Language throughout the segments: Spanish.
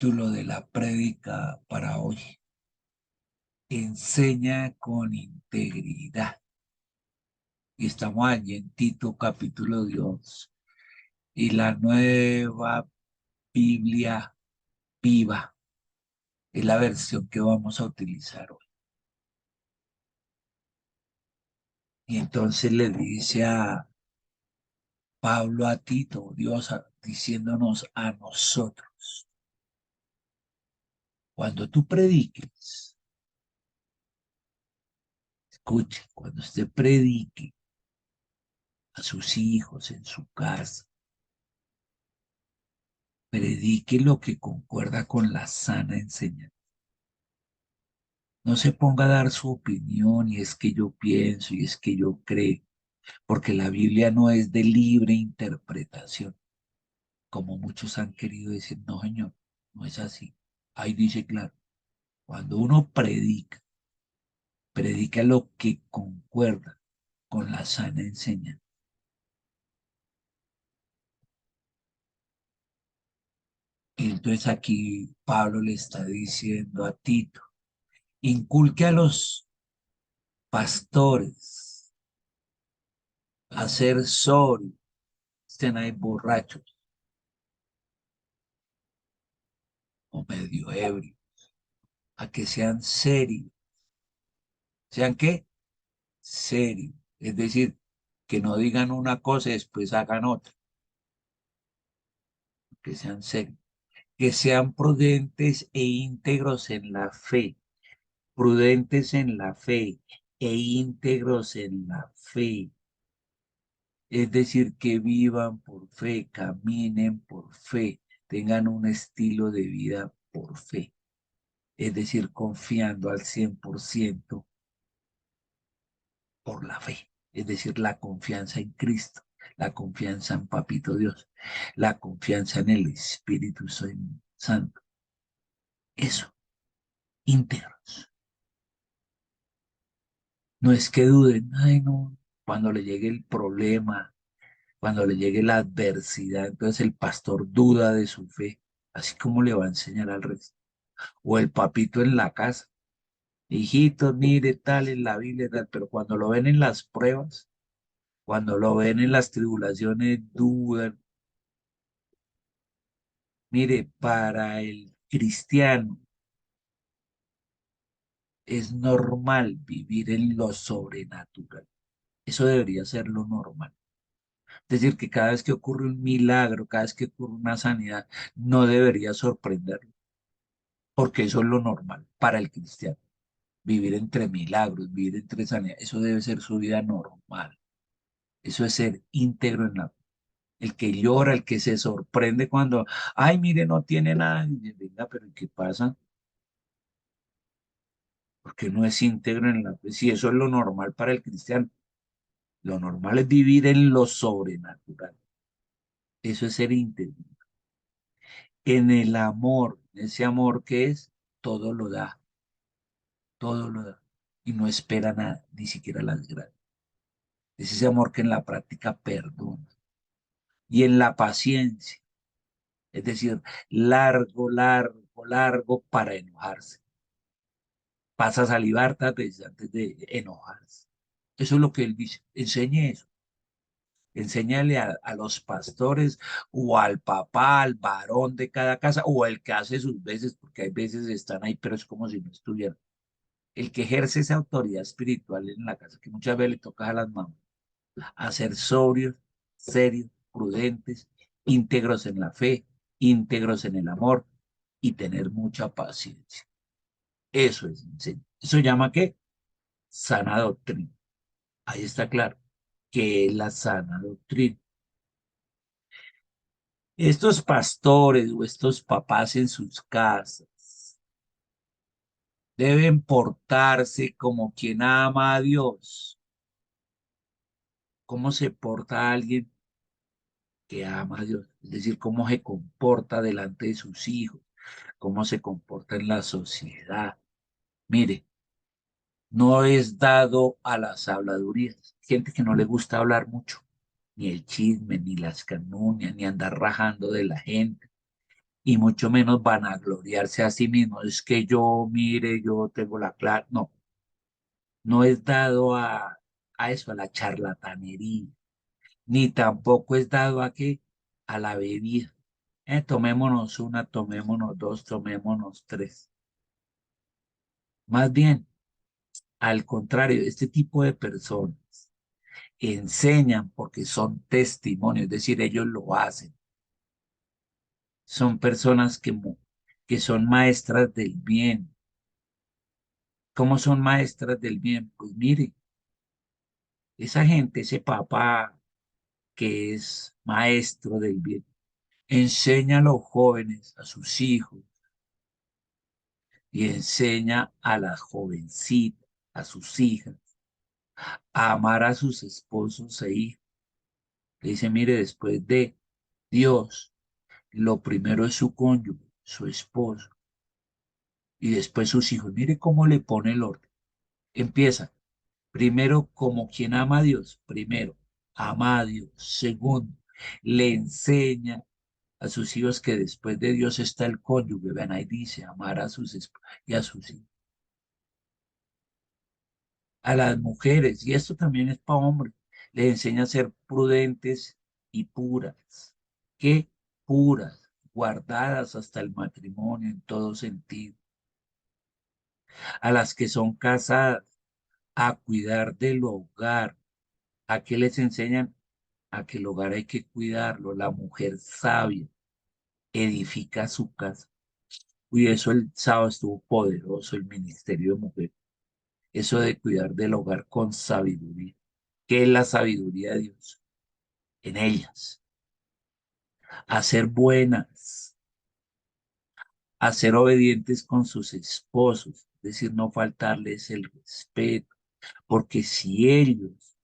Título de la prédica para hoy. Enseña con integridad. Y estamos allí en Tito capítulo 2. Y la nueva Biblia viva es la versión que vamos a utilizar hoy. Y entonces le dice a Pablo a Tito, diciéndonos a nosotros, cuando tú prediques, escuche, cuando usted predique a sus hijos en su casa, predique lo que concuerda con la sana enseñanza. No se ponga a dar su opinión y es que yo pienso y es que yo creo, porque la Biblia no es de libre interpretación, como muchos han querido decir. No, señor, no es así. Ahí dice claro, cuando uno predica, predica lo que concuerda con la sana enseñanza. Y entonces aquí Pablo le está diciendo a Tito, inculque a los pastores a ser sobrios, estén ahí borrachos o medio ebrios, a que sean serios. ¿Sean qué? Serios. Es decir, que no digan una cosa y después hagan otra, que sean serios. Que sean prudentes e íntegros en la fe, prudentes en la fe e íntegros en la fe. Es decir, que vivan por fe, caminen por fe, tengan un estilo de vida por fe. Es decir, confiando al 100% por la fe, es decir, la confianza en Cristo, la confianza en Papito Dios, la confianza en el Espíritu Santo. Eso, íntegros. No es que duden, ay no, cuando le llegue el problema, cuando le llegue la adversidad, entonces el pastor duda de su fe, así como le va a enseñar al resto. O el papito en la casa, hijito, mire tal en la Biblia, tal, pero cuando lo ven en las pruebas, cuando lo ven en las tribulaciones, dudan. Mire, para el cristiano es normal vivir en lo sobrenatural. Eso debería ser lo normal. Es decir, que cada vez que ocurre un milagro, cada vez que ocurre una sanidad, no debería sorprenderlo, porque eso es lo normal para el cristiano. Vivir entre milagros, vivir entre sanidad, eso debe ser su vida normal. Eso es ser íntegro en la... El que llora, el que se sorprende cuando, ay, mire, no tiene nada. Y dice, venga, pero ¿qué pasa? Porque no es íntegro en la fe. Si eso es lo normal para el cristiano, lo normal es vivir en lo sobrenatural. Eso es ser íntegro. En el amor, ese amor que es, todo lo da, todo lo da. Y no espera nada, ni siquiera las gracias. Es ese amor que en la práctica perdona. Y en la paciencia, es decir, largo, largo, largo para enojarse. Pasa a salivar veces antes de enojarse. Eso es lo que él dice. Enseñe eso. Enséñale a los pastores o al papá, al varón de cada casa o el que hace sus veces, porque hay veces están ahí, pero es como si no estuvieran. El que ejerce esa autoridad espiritual en la casa, que muchas veces le toca a las mamás, a ser sobrios, serios, prudentes, íntegros en la fe, íntegros en el amor y tener mucha paciencia. Eso es enseñar. ¿Eso llama qué? Sana doctrina. Ahí está claro que es la sana doctrina. Estos pastores o estos papás en sus casas deben portarse como quien ama a Dios. ¿Cómo se porta alguien que ama a Dios? Es decir, cómo se comporta delante de sus hijos, cómo se comporta en la sociedad. Mire, no es dado a las habladurías. Gente que no le gusta hablar mucho, ni el chisme, ni las calumnias, ni andar rajando de la gente. y mucho menos vanagloriarse a sí mismo. Es que yo, mire, yo tengo la clase. No, no es dado a eso, a la charlatanería, ni tampoco es dado a qué, a la bebida. Tomémonos una, tomémonos dos, tomémonos tres. Más bien, al contrario, este tipo de personas enseñan porque son testimonios, es decir, ellos lo hacen. Son personas que son maestras del bien. ¿Cómo son maestras del bien? Pues mire, esa gente, ese papá que es maestro del bien, enseña a los jóvenes, a sus hijos, y enseña a las jovencitas, a sus hijas, a amar a sus esposos e hijos. Le dice, mire, después de Dios, lo primero es su cónyuge, su esposo, y después sus hijos. Mire cómo le pone el orden. Empieza, primero, como quien ama a Dios, primero, ama a Dios. Segundo, le enseña a sus hijos que después de Dios está el cónyuge. Ven ahí dice, amar a sus esposas y a sus hijos. A las mujeres, y esto también es para hombres, les enseña a ser prudentes y puras. ¿Qué? Puras, guardadas hasta el matrimonio en todo sentido. A las que son casadas, a cuidar del hogar. ¿A qué les enseñan? A que el hogar hay que cuidarlo. La mujer sabia edifica su casa. Uy, eso el sábado estuvo poderoso, el ministerio de mujer. Eso de cuidar del hogar con sabiduría. ¿Qué es la sabiduría de Dios? En ellas. A ser buenas, a ser obedientes con sus esposos, es decir, no faltarles el respeto, porque si ellos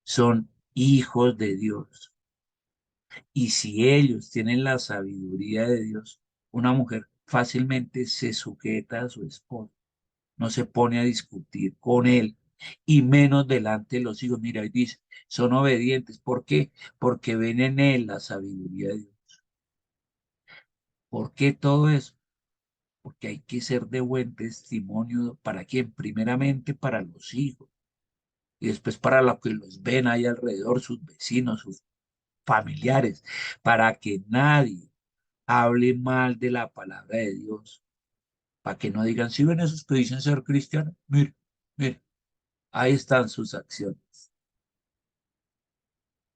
son hijos de Dios y si ellos tienen la sabiduría de Dios, una mujer fácilmente se sujeta a su esposo, no se pone a discutir con él y menos delante de los hijos. Mira, y dice, son obedientes. ¿Por qué? Porque ven en él la sabiduría de Dios. ¿Por qué todo eso? Porque hay que ser de buen testimonio. ¿Para quién? Primeramente para los hijos y después para los que los ven ahí alrededor, sus vecinos, sus familiares, para que nadie hable mal de la palabra de Dios, para que no digan, si ven esos que dicen ser cristianos, mire, mire, ahí están sus acciones.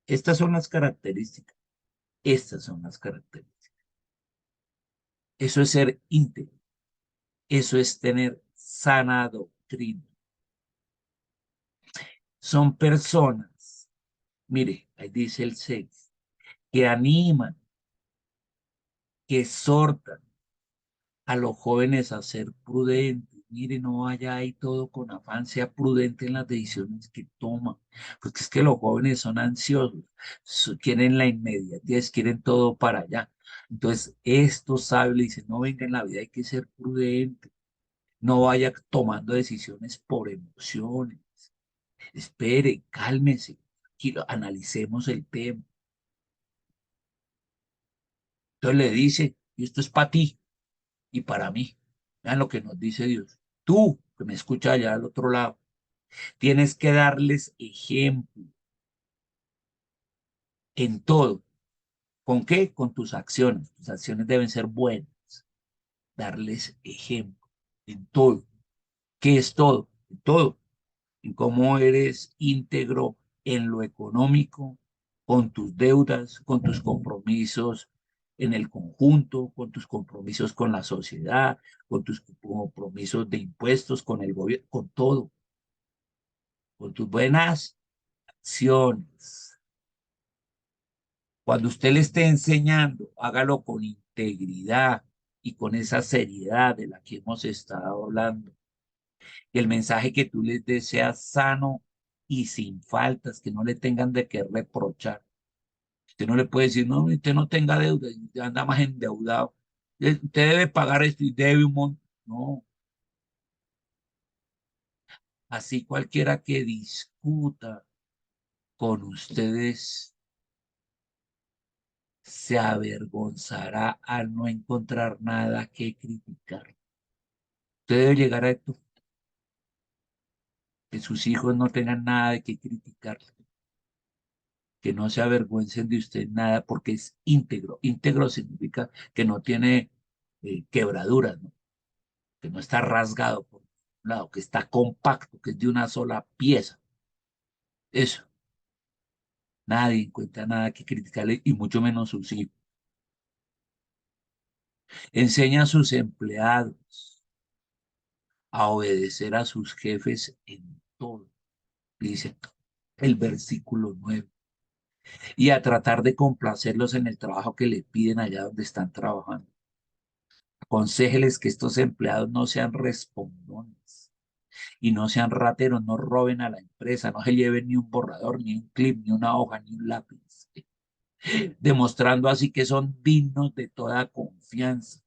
Estas son las características, estas son las características. Eso es ser íntegro, eso es tener sana doctrina. Son personas, mire, ahí dice el 6, que animan, que exhortan a los jóvenes a ser prudentes. Mire, no vaya ahí todo con afán, sea prudente en las decisiones que toma, porque es que los jóvenes son ansiosos, quieren la inmediatez, quieren todo para allá. Entonces, esto sabe, le dice, no venga en la vida, hay que ser prudente, no vaya tomando decisiones por emociones, espere, cálmese, analicemos el tema. Entonces le dice, y esto es para ti y para mí. Vean lo que nos dice Dios. Tú, que me escuchas allá al otro lado, tienes que darles ejemplo en todo. ¿Con qué? Con tus acciones. Tus acciones deben ser buenas. Darles ejemplo en todo. ¿Qué es todo? En todo. En cómo eres íntegro en lo económico, con tus deudas, con tus compromisos en el conjunto, con tus compromisos con la sociedad, con tus compromisos de impuestos, con el gobierno, con todo, con tus buenas acciones. Cuando usted le esté enseñando, hágalo con integridad y con esa seriedad de la que hemos estado hablando. Que el mensaje que tú les des sea sano y sin faltas, que no le tengan de qué reprochar. Usted no le puede decir, no, usted no tenga deuda, y anda más endeudado. Usted debe pagar esto y debe un montón. No, así cualquiera que discuta con ustedes se avergonzará al no encontrar nada que criticar. Usted debe llegar a esto, que sus hijos no tengan nada de qué criticar, que no se avergüencen de usted nada porque es íntegro. Íntegro significa que no tiene quebraduras, ¿no? Que no está rasgado por un lado, que está compacto, que es de una sola pieza. Eso, nadie encuentra nada que criticarle y mucho menos sus hijos. Enseña a sus empleados a obedecer a sus jefes en todo, dice el versículo 9, y a tratar de complacerlos en el trabajo que le piden allá donde están trabajando. Aconséjeles que estos empleados no sean respondones y no sean rateros, no roben a la empresa, no se lleven ni un borrador, ni un clip, ni una hoja, ni un lápiz, demostrando así que son dignos de toda confianza.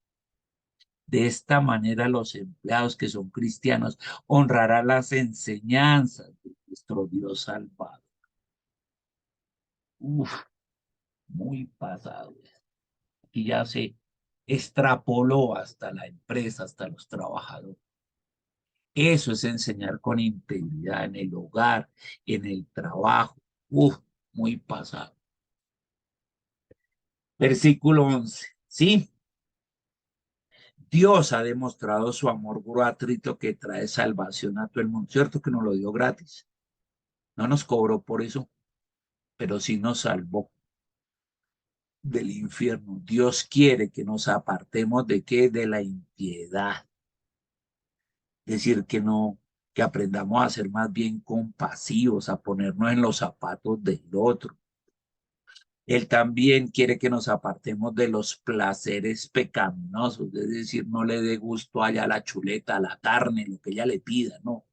De esta manera los empleados que son cristianos honrarán las enseñanzas de nuestro Dios Salvador. Uf, muy pasado. Y ya se extrapoló hasta la empresa, hasta los trabajadores. Eso es enseñar con integridad en el hogar, en el trabajo. Uf, muy pasado. Versículo 11. Sí, Dios ha demostrado su amor gratuito que trae salvación a todo el mundo. Cierto que nos lo dio gratis. No nos cobró por eso, pero sí nos salvó del infierno. Dios quiere que nos apartemos de qué? De la impiedad. Es decir, que no, que aprendamos a ser más bien compasivos, a ponernos en los zapatos del otro. Él también quiere que nos apartemos de los placeres pecaminosos, es decir, no le dé gusto allá a la chuleta, a la carne, lo que ella le pida, no.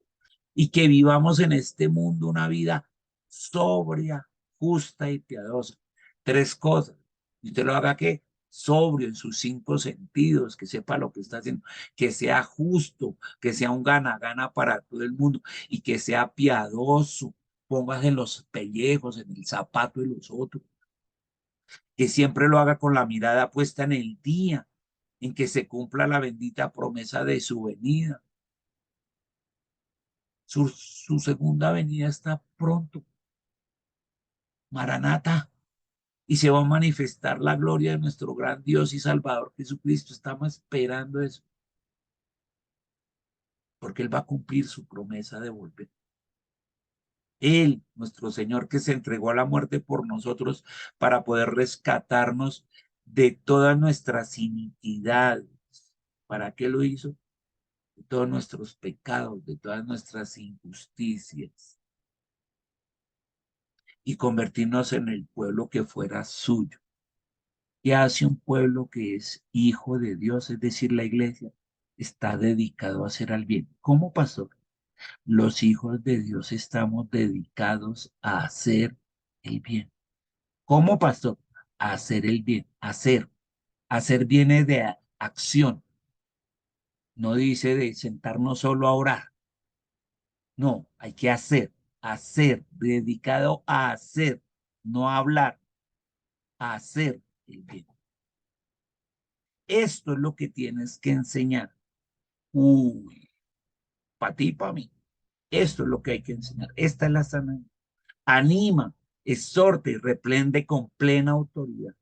Y que vivamos en este mundo una vida sobria, justa y piadosa. Tres cosas. Y usted lo haga ¿qué? Sobrio en sus cinco sentidos, que sepa lo que está haciendo, que sea justo, que sea un gana-gana para todo el mundo y que sea piadoso. Póngase en los pellejos, en el zapato de los otros, que siempre lo haga con la mirada puesta en el día, en que se cumpla la bendita promesa de su venida. Su segunda venida está pronto. Maranata. Y se va a manifestar la gloria de nuestro gran Dios y Salvador Jesucristo. Estamos esperando eso, porque Él va a cumplir su promesa de volver. Él, nuestro Señor, que se entregó a la muerte por nosotros para poder rescatarnos de todas nuestras iniquidades. ¿Para qué lo hizo? De todos nuestros pecados, de todas nuestras injusticias, y convertirnos en el pueblo que fuera suyo. ¿Qué hace un pueblo que es hijo de Dios? Es decir, la iglesia está dedicado a hacer el bien. ¿Cómo, pastor? Los hijos de Dios estamos dedicados a hacer el bien. ¿Cómo, pastor? A hacer el bien. Hacer. Hacer viene de acción. No dice de sentarnos solo a orar. No, hay que hacer. Hacer. Dedicado a hacer. No a hablar. A hacer el bien. Esto es lo que tienes que enseñar. Uy, para ti y para mí. Esto es lo que hay que enseñar. Esta es la sana. Anima, exhorta y reprende con plena autoridad.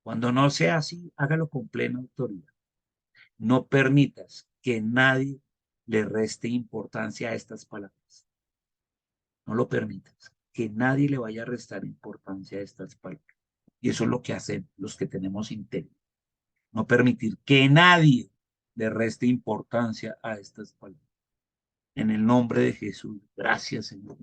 Cuando no sea así, hágalo con plena autoridad. No permitas que nadie le reste importancia a estas palabras. No lo permitas. Que nadie le vaya a restar importancia a estas palabras. Y eso es lo que hacen los que tenemos interior. No permitir que nadie le reste importancia a estas palabras. En el nombre de Jesús. Gracias, Señor.